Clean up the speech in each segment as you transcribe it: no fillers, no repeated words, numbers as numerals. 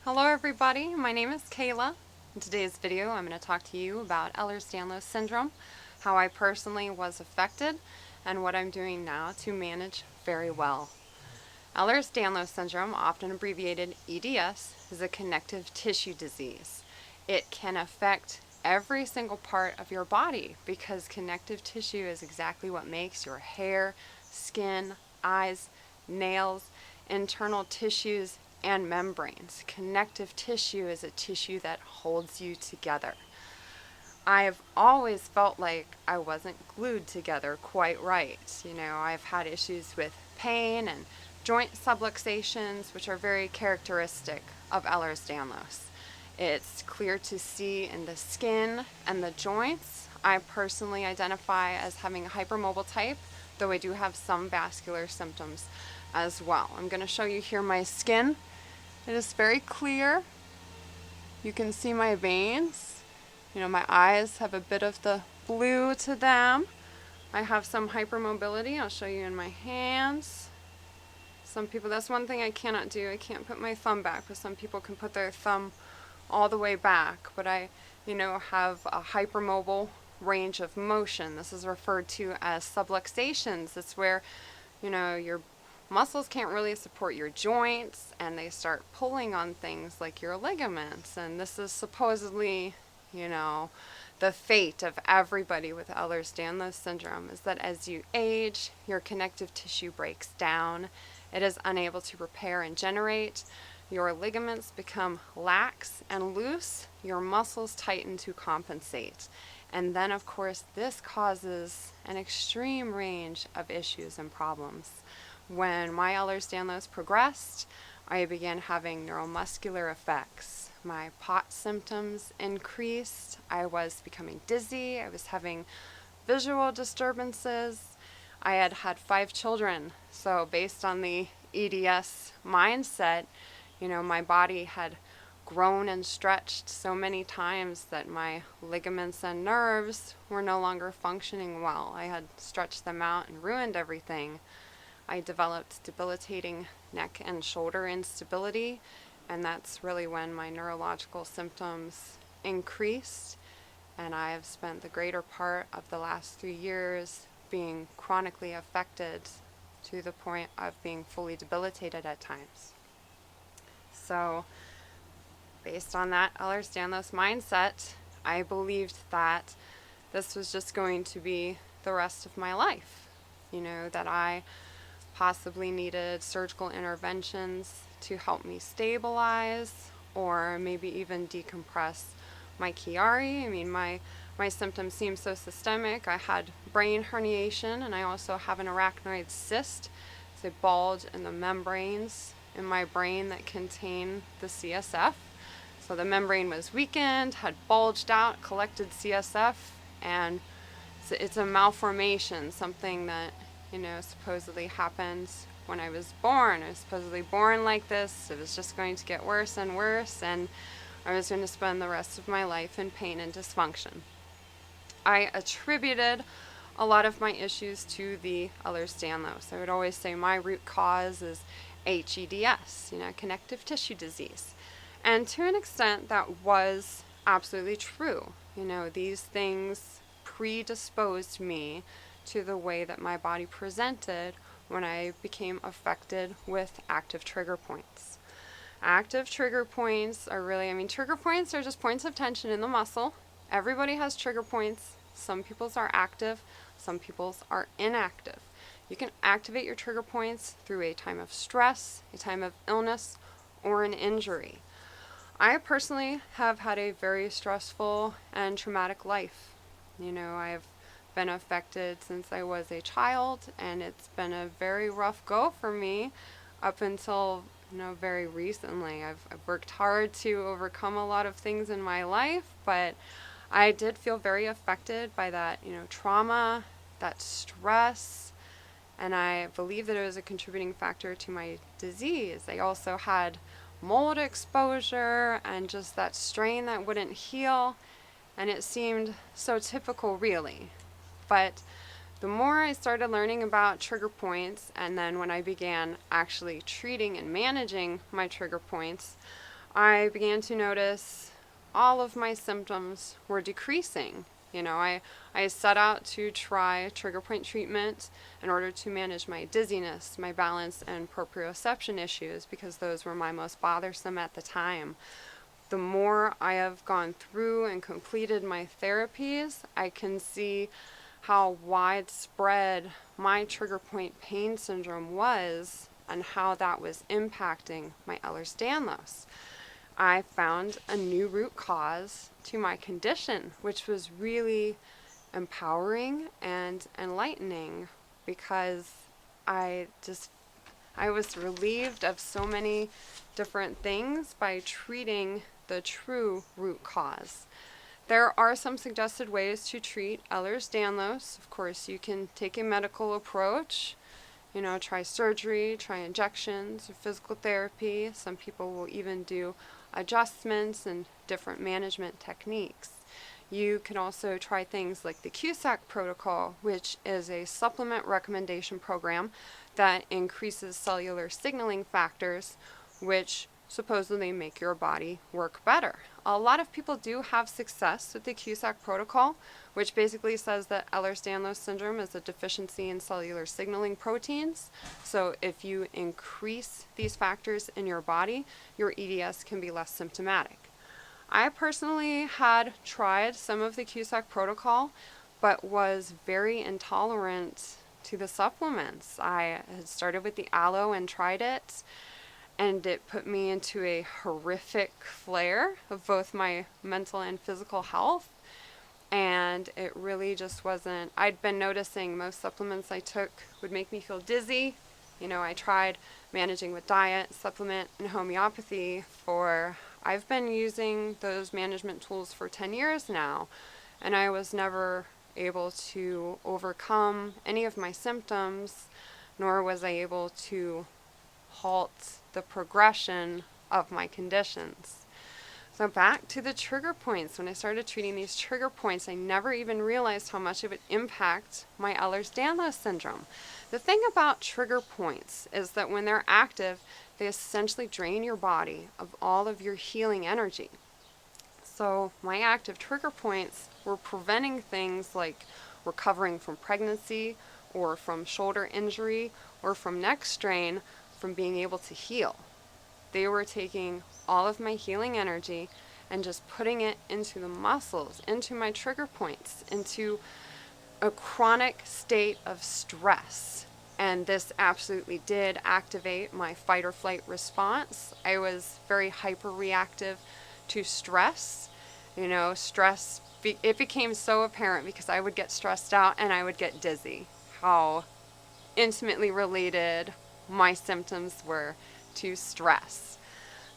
Hello everybody, my name is Kayla. In today's video I'm going to talk to you about Ehlers Danlos Syndrome, how I personally was affected, and what I'm doing now to manage very well. Ehlers Danlos Syndrome, often abbreviated EDS, is a connective tissue disease. It can affect every single part of your body because connective tissue is exactly what makes your hair, skin, eyes, nails, internal tissues, and membranes. Connective tissue is a tissue that holds you together. I've always felt like I wasn't glued together quite right. I've had issues with pain and joint subluxations, which are very characteristic of Ehlers-Danlos. It's clear to see in the skin and the joints. I personally identify as having a hypermobile type, though I do have some vascular symptoms as well. I'm going to show you here my skin. It is very clear. You can see my veins. My eyes have a bit of the blue to them. I have some hypermobility. I'll show you in my hands. Some people, that's one thing I cannot do. I can't put my thumb back, but some people can put their thumb all the way back. But I, have a hypermobile range of motion. This is referred to as subluxations. It's where, your muscles can't really support your joints and they start pulling on things like your ligaments. And this is supposedly, the fate of everybody with Ehlers Danlos Syndrome is that as you age, your connective tissue breaks down. It is unable to repair and generate. Your ligaments become lax and loose. Your muscles tighten to compensate. And then, of course, this causes an extreme range of issues and problems. When my Ehlers-Danlos progressed, I began having neuromuscular effects. My POT symptoms increased. I was becoming dizzy. I was having visual disturbances. I had had 5 children. So based on the EDS mindset, my body had grown and stretched so many times that my ligaments and nerves were no longer functioning well. I had stretched them out and ruined everything. I developed debilitating neck and shoulder instability, and that's really when my neurological symptoms increased, and I have spent the greater part of the last 3 years being chronically affected to the point of being fully debilitated at times. So, based on that Ehlers-Danlos mindset, I believed that this was just going to be the rest of my life. That I possibly needed surgical interventions to help me stabilize or maybe even decompress my Chiari. My symptoms seem so systemic. I had brain herniation and I also have an arachnoid cyst. It's a bulge in the membranes in my brain that contain the CSF. So the membrane was weakened, had bulged out, collected CSF, and it's a malformation, something that supposedly happened when I was born. I was supposedly born like this. It was just going to get worse and worse, and I was going to spend the rest of my life in pain and dysfunction. I attributed a lot of my issues to the Ehlers-Danlos. I would always say my root cause is HEDS, connective tissue disease. And to an extent, that was absolutely true. These things predisposed me to the way that my body presented when I became affected with active trigger points. Active trigger points are really, trigger points are just points of tension in the muscle. Everybody has trigger points. Some people's are active, some people's are inactive. You can activate your trigger points through a time of stress, a time of illness, or an injury. I personally have had a very stressful and traumatic life. I've been affected since I was a child, and it's been a very rough go for me up until very recently. I've worked hard to overcome a lot of things in my life, but I did feel very affected by that trauma, that stress, and I believe that it was a contributing factor to my disease. I also had mold exposure and just that strain that wouldn't heal, and it seemed so typical, really. But the more I started learning about trigger points, and then when I began actually treating and managing my trigger points, I began to notice all of my symptoms were decreasing. I set out to try trigger point treatment in order to manage my dizziness, my balance, and proprioception issues because those were my most bothersome at the time. The more I have gone through and completed my therapies, I can see how widespread my trigger point pain syndrome was and how that was impacting my Ehlers-Danlos. I found a new root cause to my condition, which was really empowering and enlightening because I was relieved of so many different things by treating the true root cause. There are some suggested ways to treat Ehlers-Danlos. Of course, you can take a medical approach, try surgery, try injections, or physical therapy. Some people will even do adjustments and different management techniques. You can also try things like the CUSAC protocol, which is a supplement recommendation program that increases cellular signaling factors, which supposedly make your body work better. A lot of people do have success with the CUSAC protocol, which basically says that Ehlers-Danlos syndrome is a deficiency in cellular signaling proteins. So if you increase these factors in your body, your EDS can be less symptomatic. I personally had tried some of the CUSAC protocol, but was very intolerant to the supplements. I had started with the aloe and tried it, and it put me into a horrific flare of both my mental and physical health. And it really just wasn't, I'd been noticing most supplements I took would make me feel dizzy. I tried managing with diet, supplement, and homeopathy I've been using those management tools for 10 years now, and I was never able to overcome any of my symptoms, nor was I able to halt the progression of my conditions. So back to the trigger points. When I started treating these trigger points, I never even realized how much it would impact my Ehlers-Danlos syndrome. The thing about trigger points is that when they're active, they essentially drain your body of all of your healing energy. So my active trigger points were preventing things like recovering from pregnancy or from shoulder injury or from neck strain from being able to heal. They were taking all of my healing energy and just putting it into the muscles, into my trigger points, into a chronic state of stress. And this absolutely did activate my fight or flight response. I was very hyper-reactive to stress. It became so apparent because I would get stressed out and I would get dizzy, how intimately related my symptoms were to stress.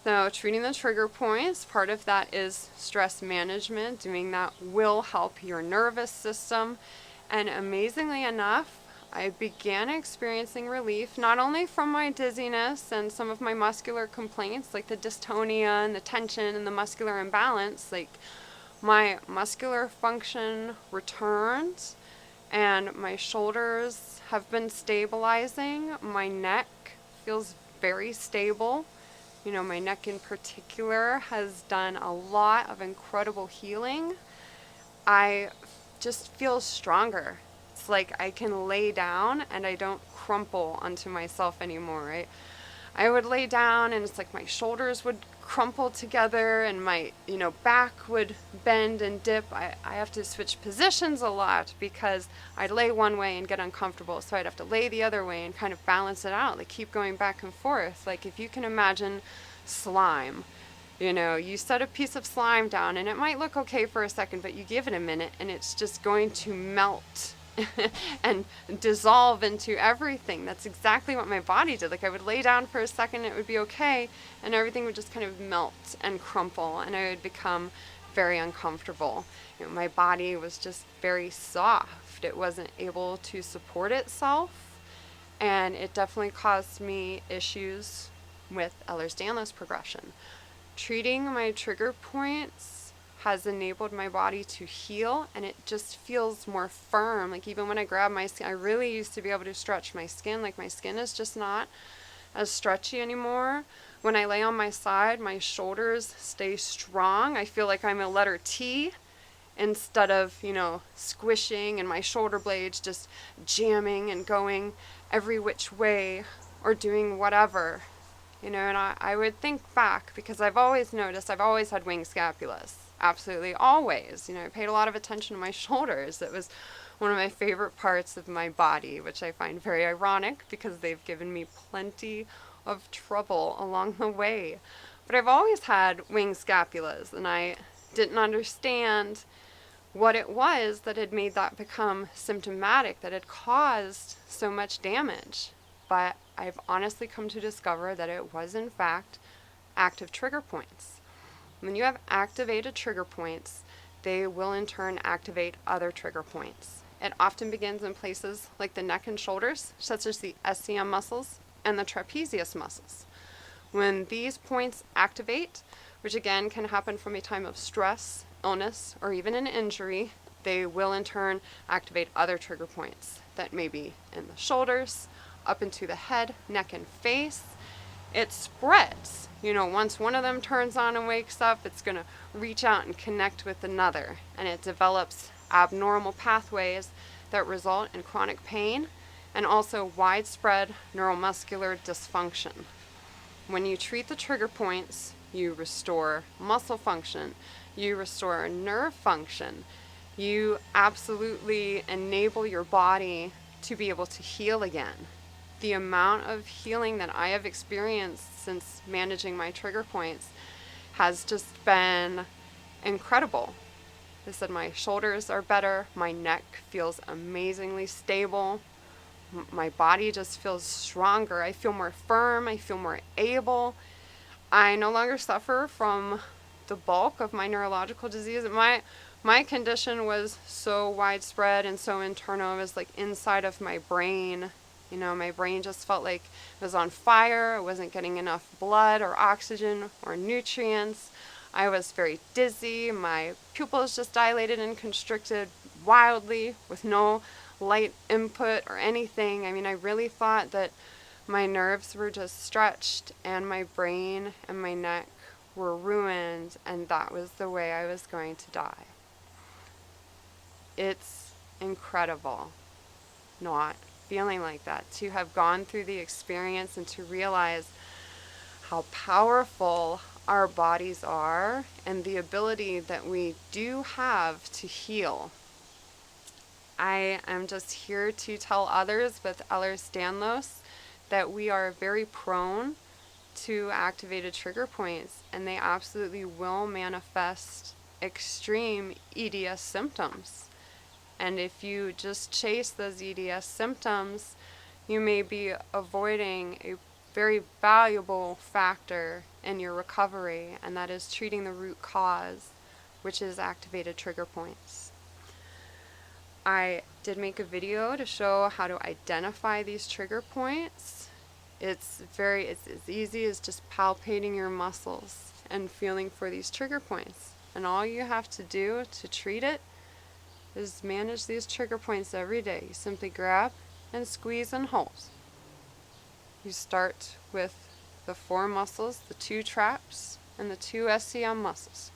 So treating the trigger points, part of that is stress management. Doing that will help your nervous system. And amazingly enough, I began experiencing relief not only from my dizziness and some of my muscular complaints like the dystonia and the tension and the muscular imbalance, like my muscular function returned and my shoulders have been stabilizing. My neck feels very stable. My neck in particular has done a lot of incredible healing. I just feel stronger. It's like I can lay down and I don't crumple onto myself anymore, right? I would lay down and it's like my shoulders would crumple together and my, back would bend and dip. I have to switch positions a lot because I'd lay one way and get uncomfortable. So I'd have to lay the other way and kind of balance it out, like keep going back and forth. Like if you can imagine slime, you set a piece of slime down and it might look okay for a second, but you give it a minute and it's just going to melt and dissolve into everything. That's exactly what my body did. Like I would lay down for a second, it would be okay, and everything would just kind of melt and crumple, and I would become very uncomfortable. My body was just very soft. It wasn't able to support itself, and it definitely caused me issues with Ehlers-Danlos progression. Treating my trigger points has enabled my body to heal, and it just feels more firm. Like even when I grab my skin, I really used to be able to stretch my skin. Like my skin is just not as stretchy anymore. When I lay on my side, my shoulders stay strong. I feel like I'm a letter T instead of, squishing and my shoulder blades just jamming and going every which way or doing whatever. And I would think back, because I've always noticed, I've always had wing scapulas. Absolutely always. I paid a lot of attention to my shoulders. It was one of my favorite parts of my body, which I find very ironic because they've given me plenty of trouble along the way. But I've always had wing scapulas, and I didn't understand what it was that had made that become symptomatic, that had caused so much damage. But I've honestly come to discover that it was in fact active trigger points. When you have activated trigger points, they will in turn activate other trigger points. It often begins in places like the neck and shoulders, such as the SCM muscles and the trapezius muscles. When these points activate, which again can happen from a time of stress, illness, or even an injury, they will in turn activate other trigger points that may be in the shoulders, up into the head, neck, and face. It spreads. Once one of them turns on and wakes up, it's going to reach out and connect with another, and it develops abnormal pathways that result in chronic pain and also widespread neuromuscular dysfunction. When you treat the trigger points, you restore muscle function, you restore nerve function, you absolutely enable your body to be able to heal again. The amount of healing that I have experienced since managing my trigger points has just been incredible. I said my shoulders are better, my neck feels amazingly stable, my body just feels stronger, I feel more firm, I feel more able. I no longer suffer from the bulk of my neurological disease. My condition was so widespread and so internal. It was like inside of my brain. My brain just felt like it was on fire. I wasn't getting enough blood or oxygen or nutrients. I was very dizzy. My pupils just dilated and constricted wildly with no light input or anything. I really thought that my nerves were just stretched and my brain and my neck were ruined, and that was the way I was going to die. It's incredible not feeling like that, to have gone through the experience and to realize how powerful our bodies are and the ability that we do have to heal. I am just here to tell others with Ehlers Danlos that we are very prone to activated trigger points, and they absolutely will manifest extreme EDS symptoms. And if you just chase those EDS symptoms, you may be avoiding a very valuable factor in your recovery, and that is treating the root cause, which is activated trigger points. I did make a video to show how to identify these trigger points. It's as easy as just palpating your muscles and feeling for these trigger points. And all you have to do to treat it is manage these trigger points every day. You simply grab and squeeze and hold. You start with the 4 muscles, the 2 traps, and the 2 SCM muscles.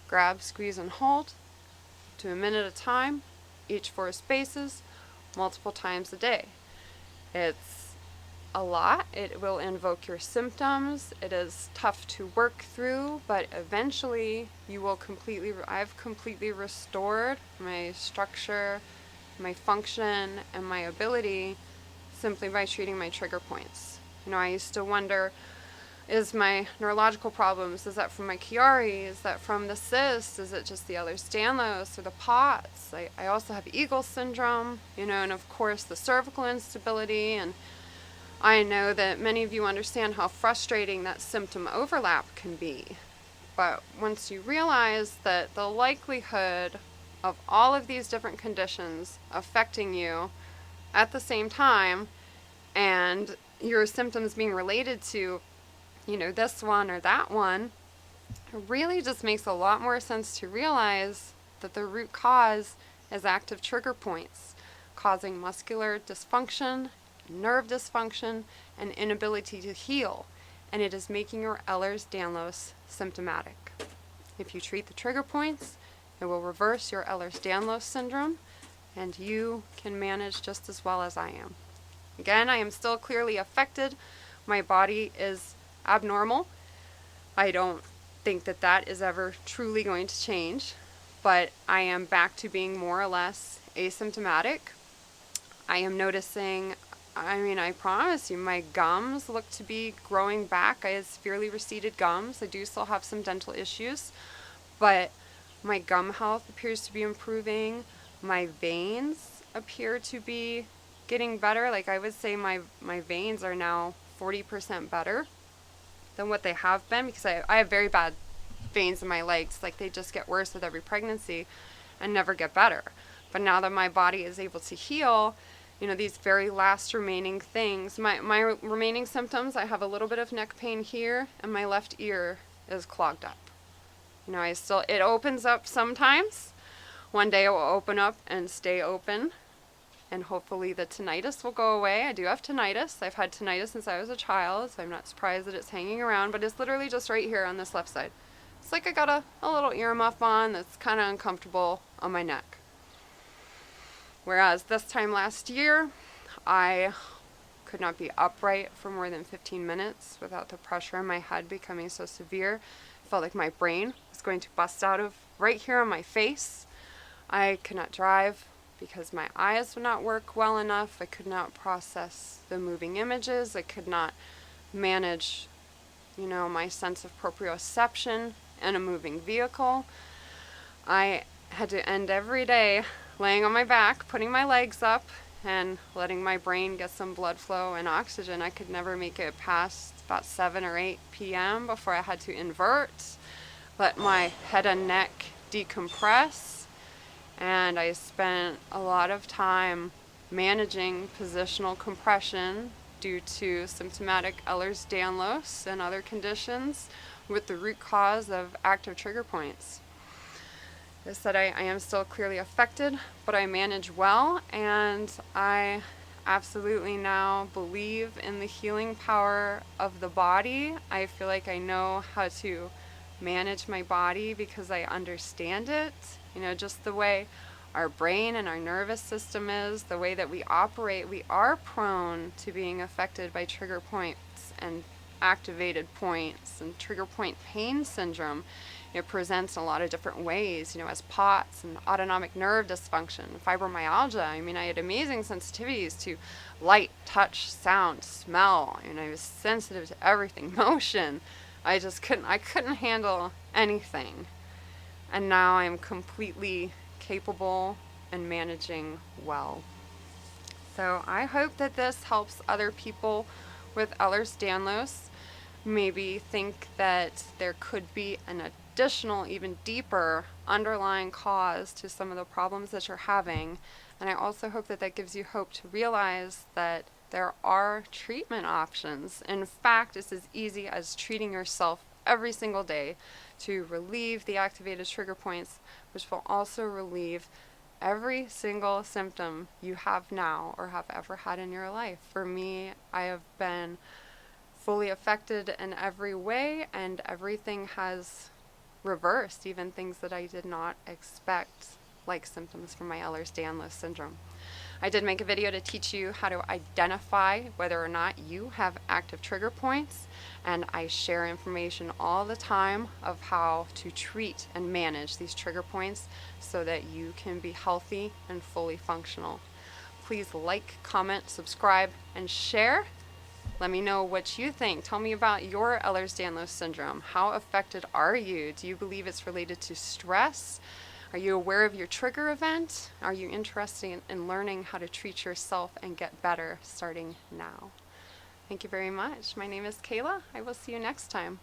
Grab, squeeze, and hold. Do a minute at a time, each 4 spaces, multiple times a day. It's a lot. It will invoke your symptoms. It is tough to work through, but eventually you will I've completely restored my structure, my function, and my ability simply by treating my trigger points. I used to wonder, is my neurological problems, is that from my Chiari? Is that from the cyst? Is it just the Ehlers Danlos or the POTS? I also have Ehlers syndrome, and of course the cervical instability, and I know that many of you understand how frustrating that symptom overlap can be. But once you realize that the likelihood of all of these different conditions affecting you at the same time, and your symptoms being related to, this one or that one, it really just makes a lot more sense to realize that the root cause is active trigger points, causing muscular dysfunction, nerve dysfunction, and inability to heal. and it is making your Ehlers Danlos symptomatic. If you treat the trigger points, it will reverse your Ehlers Danlos Syndrome, and you can manage just as well as I am. Again, I am still clearly affected. My body is abnormal. I don't think that that is ever truly going to change, but I am back to being more or less asymptomatic. I am noticing, I promise you, my gums look to be growing back. I have severely receded gums. I do still have some dental issues, but my gum health appears to be improving. My veins appear to be getting better. Like, I would say my veins are now 40% better than what they have been, because I have very bad veins in my legs. Like, they just get worse with every pregnancy and never get better. But now that my body is able to heal, these very last remaining things, my remaining symptoms, I have a little bit of neck pain here, and my left ear is clogged up. It opens up sometimes. One day it will open up and stay open, and hopefully the tinnitus will go away. I do have tinnitus. I've had tinnitus since I was a child, so I'm not surprised that it's hanging around, but it's literally just right here on this left side. It's like I got a little earmuff on that's kind of uncomfortable on my neck. Whereas this time last year, I could not be upright for more than 15 minutes without the pressure in my head becoming so severe. I felt like my brain was going to bust out of right here on my face. I could not drive because my eyes would not work well enough. I could not process the moving images. I could not manage, my sense of proprioception in a moving vehicle. I had to end every day laying on my back, putting my legs up, and letting my brain get some blood flow and oxygen. I could never make it past about 7 or 8 p.m. before I had to invert, let my head and neck decompress, and I spent a lot of time managing positional compression due to symptomatic Ehlers Danlos and other conditions with the root cause of active trigger points. I said I am still clearly affected, but I manage well, and I absolutely now believe in the healing power of the body. I feel like I know how to manage my body because I understand it. Just the way our brain and our nervous system is, the way that we operate, we are prone to being affected by trigger points and activated points and trigger point pain syndrome. It presents in a lot of different ways, as POTS and autonomic nerve dysfunction, fibromyalgia. I had amazing sensitivities to light, touch, sound, smell. I was sensitive to everything, motion. I couldn't handle anything. And now I'm completely capable and managing well. So I hope that this helps other people with Ehlers Danlos maybe think that there could be an additional, even deeper underlying cause to some of the problems that you're having. And I also hope that that gives you hope to realize that there are treatment options. In fact, it's as easy as treating yourself every single day to relieve the activated trigger points, which will also relieve every single symptom you have now or have ever had in your life. For me, I have been fully affected in every way, and everything has reversed, even things that I did not expect, like symptoms from my Ehlers Danlos Syndrome. I did make a video to teach you how to identify whether or not you have active trigger points, and I share information all the time of how to treat and manage these trigger points so that you can be healthy and fully functional. Please like, comment, subscribe, and share. Let me know what you think. Tell me about your Ehlers Danlos Syndrome. How affected are you? Do you believe it's related to stress? Are you aware of your trigger event? Are you interested in learning how to treat yourself and get better starting now? Thank you very much. My name is Kayla. I will see you next time.